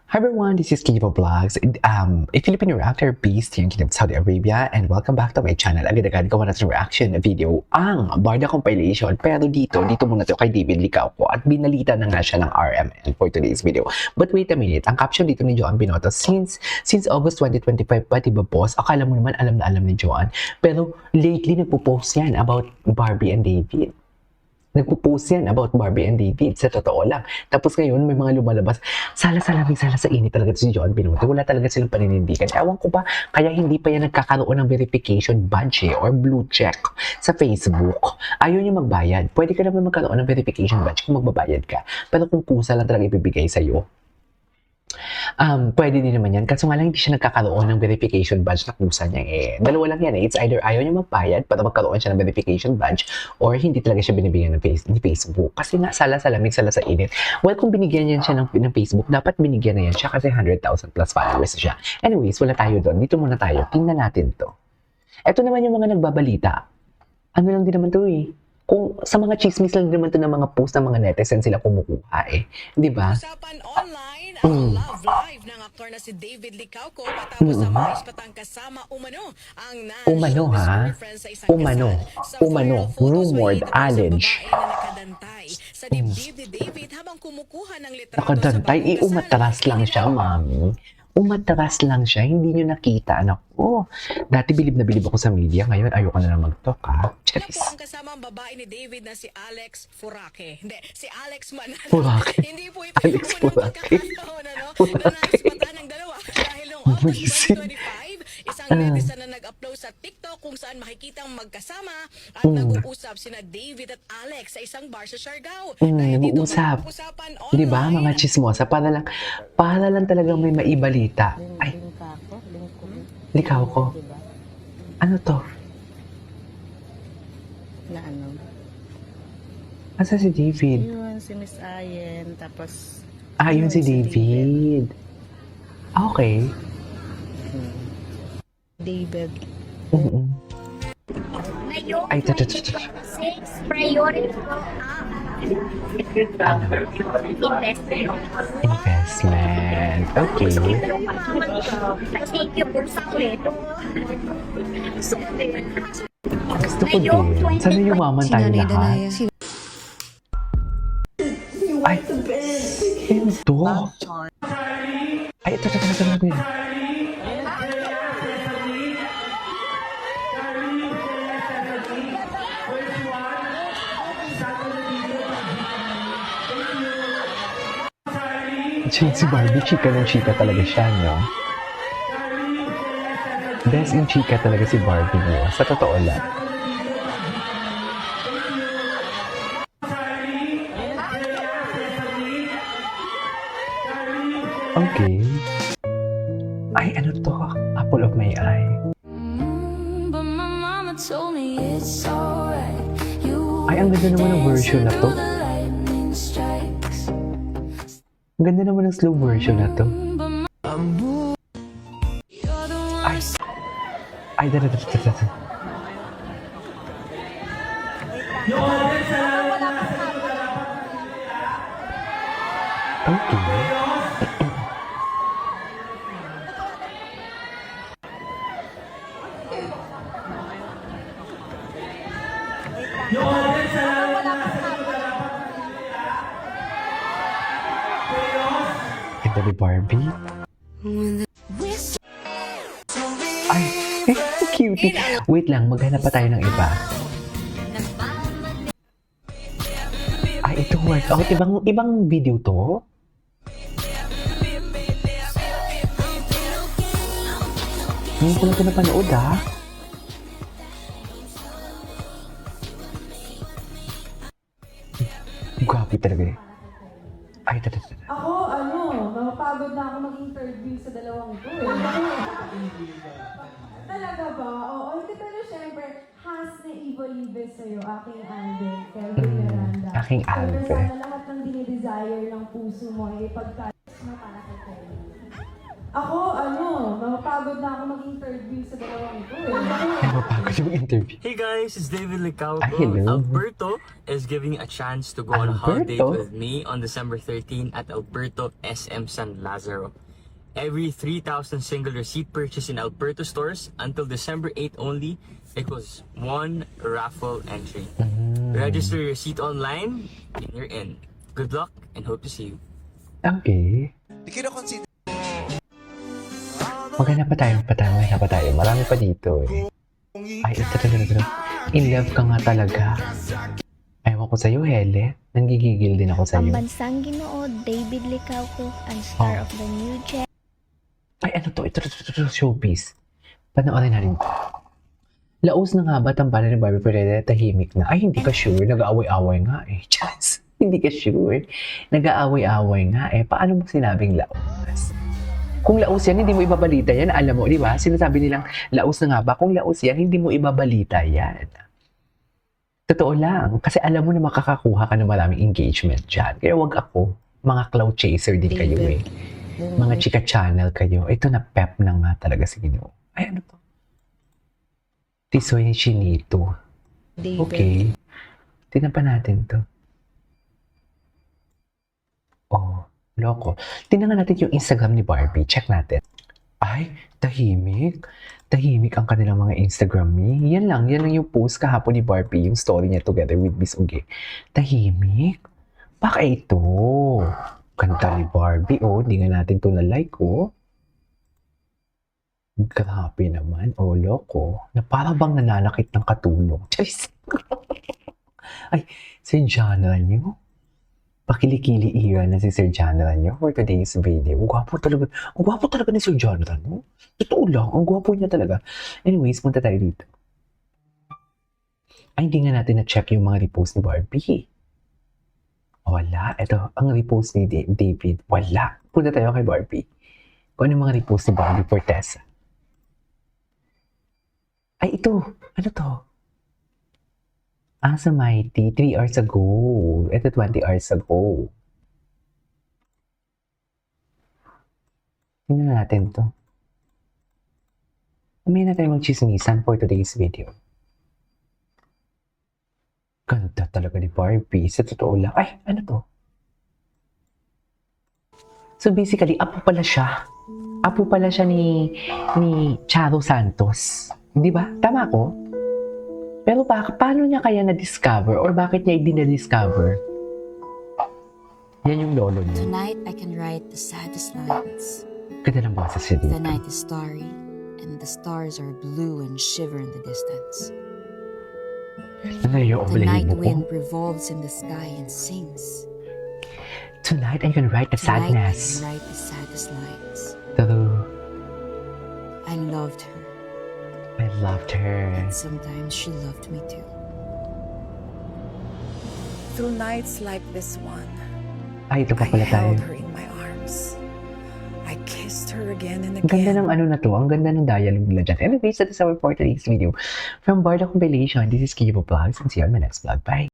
Hi everyone, this is Kivo Vlogs, a Filipino reactor based here in Saudi Arabia, and welcome back to my channel. Agad-agad gawa natin reaction video ang Barda compilation, pero dito muna to kay David Licauco at binalita na nga siya ng RMN for today's video. But wait a minute, ang caption dito ni Joan Binoto, since August 2025 pa, diba boss? Akala mo naman alam na alam ni Joan, pero lately nagpo-post yan about Barbie and David. Nagpo-post yan about Barbie and David, sa totoo lang. Tapos ngayon, may mga lumalabas, sala sa init talaga si Joan Binoto. Wala talaga silang paninindigan. Ewan ko ba, kaya hindi pa yan nagkakaroon ng verification badge or blue check sa Facebook. Ayaw niya magbayad. Pwede ka naman magkaroon ng verification badge kung magbabayad ka. Pero kung kusa lang talaga ibibigay sa'yo, pwede din naman yan. Kaso nga lang hindi siya nagkakaroon ng verification badge na kusa niya eh. Dalawa lang yan eh. It's either ayaw niya magbayad para magkaroon siya ng verification badge or hindi talaga siya binibigyan ni Facebook. Kasi nga sala sa lamig, sala sa init. Well, kung binigyan niya siya ng Facebook, dapat binigyan na yan siya kasi 100,000 plus followers siya. Anyways, wala tayo doon. Dito muna tayo. Tingnan natin to. Ito naman yung mga nagbabalita. Ano lang din naman to eh. Kung sa mga chismis lang naman to ng mga post ng mga netizen sila kumukuha eh. Di ba? Usapan online ang love life ng aktor na si David Licauco matapos sa mais patang kasama umano ang Umano ha? Umano. Rumored, alleged. Na nakadantay sa dibdib ni David habang kumukuha ng litrato Nakadantay, umatras lang siya, mami. Umatras lang siya, hindi nyo nakita. Naku, dati bilib na bilib ako sa media, ngayon ayoko na lang mag-talk ha. Yan po Charis. ang kasama ang babae ni David na si Alex Furaque. Hindi, si Alex Manalo. Furaque. Hindi po ito Alex yung unang Furaque. pagkakataon na naispatan ng dalawa. Dahil noong August 2025, isang netizen na nag-upload sa TikTok kung saan makikita ang magkasama at nag-uusap sina David at Alex sa isang bar sa Siargao. Dahil dito Nag-uusap. usapan Di ba, mga online. chismosa, para lang talagang may maibalita. Ay, likaw ko. Diba? Ano to? Na ano? Asa si David? Yun, si Miss Ayen, tapos... Yun si David. Okay. David. Ay, Six priority ko ang investment. investment. Okay. Thank you po sa ulit. Gusto ko din. Sana yumaman tayo lahat. Ay, ito. Ay, ito. Si Barbie, chika ng chika talaga siya, no? Best in chika talaga si Barbie niya. Sa totoo lang. Okay. Ay, ano to? Apple of my eye. But my mama told me it's alright. Ay, ang ganda naman ng version na to. Ang ganda naman ng slow version na to. Ay. Ay, dada. Okay. Ganda ni Barbie. Ay, cute. Wait lang, maghanap pa tayo ng iba. Ay, ito workout. Ibang video to? Hindi ko lang ito napanood ah. Grabe talaga eh. Ay, ito. Ako, mapapagod na ako mag-interview sa dalawang to. Talaga ba? Oo, hindi pero syempre, has na Evolive sa'yo, aking Alden, Kelvin Miranda. Aking Alden. Pero sana lahat ng dinidesire ng puso mo ay ipagkalas mo para kay Kelvin. Ako, mapapagod napapagod na ako mag-interview sa dalawang ito eh. Ay, mapagod yung interview. Hey guys, it's David Licauco. Ah, hello. Alberto is giving a chance to go on a holiday Alberto? with me on December 13 at Alberto SM San Lazaro. Every 3,000 single receipt purchase in Alberto stores until December 8 only equals 1 raffle entry. Register your receipt online and you're in. Good luck and hope to see you. Okay. Maghanap pa tayo. Marami pa dito eh. Ay, ito. In love ka nga talaga. Ayaw ko sa'yo, Hele. Nanggigigil din ako sa'yo. Pambansang Ginoo, David Licauco, ang star Oh. of the new gen. Ay, ano to? Ito, showbiz. Panoorin na rin to. Laos na nga ba tambalan ni Barbie Pereda tahimik na? Ay, hindi ka sure. Nag-aaway-aaway nga eh. Chance. Hindi ka sure. Nag-aaway-aaway nga eh. Paano mo sinabing laos? Kung laos yan, hindi mo ibabalita yan. Alam mo, di ba? Sinasabi nilang laos na nga ba? Kung laos yan, hindi mo ibabalita yan. Totoo lang. Kasi alam mo na makakakuha ka ng maraming engagement dyan. Kaya wag ako. Mga cloud chaser din kayo eh. Mga chika channel kayo. Ito na pep na nga talaga si Ginoo. Ay, ano to? Tisoy Chinito. David. Okay. Tingnan pa natin to. Oh, loko. Tingnan nga natin yung Instagram ni Barbie. Check natin. Ay, tahimik. Tahimik ang kanilang mga Instagram ni. Yan lang yung post kahapon ni Barbie, yung story niya together with Miss Uge. Tahimik? Baka ito. Kanta ni Barbie, oh. Hindi nga natin to na-like, oh. Grabe naman, oh, loko. Na para bang nananakit ng katulong. Charis. Ay, Sir John Ranyo. Pakilikili era na si Sir John Ranyo for today's video. Ang gwapo talaga ni Sir John Ranyo. Totoo lang, ang gwapo niya talaga. Anyways, punta tayo dito. Ay, hindi nga natin na-check yung mga repost ni Barbie. Wala. Ito, ang repost ni David. Wala. Punta tayo kay Barbie. Kung ano yung mga repost ni Barbie for Tessa. Ay, ito. Ano to? Asa Mighty, 3 hours ago. Ito, 20 hours ago. Tingnan natin to. Umaya na tayo magchismisan for today's video. Ganda talaga ni Barbie. Sa totoo lang. Ay, ano to? So basically, apo pala siya. Apo pala siya ni Charo Santos. Di ba? Tama ko? Pero paano niya kaya na-discover or bakit niya i-discover? Yan yung lolo niya. Tonight I can write the saddest lines. Ganda ng boses siya dito. The night is starry, and the stars are blue and shiver in the distance. Nanayo The night ko. wind revolves in the sky and sings. Tonight I can write the Tonight I sadness. can write the saddest lines. True. I loved her, I loved her. and sometimes she loved me too. Through nights like this one, Ay, ito pa I pala tayo. held her in my arms. I kissed her again and Ang ganda again. ng ano na to. Ang ganda ng dialogue nila dyan. Anyways, that is our for today's video. From Barda Compilation, this is Kibo Vlogs and see you on my next vlog. Bye!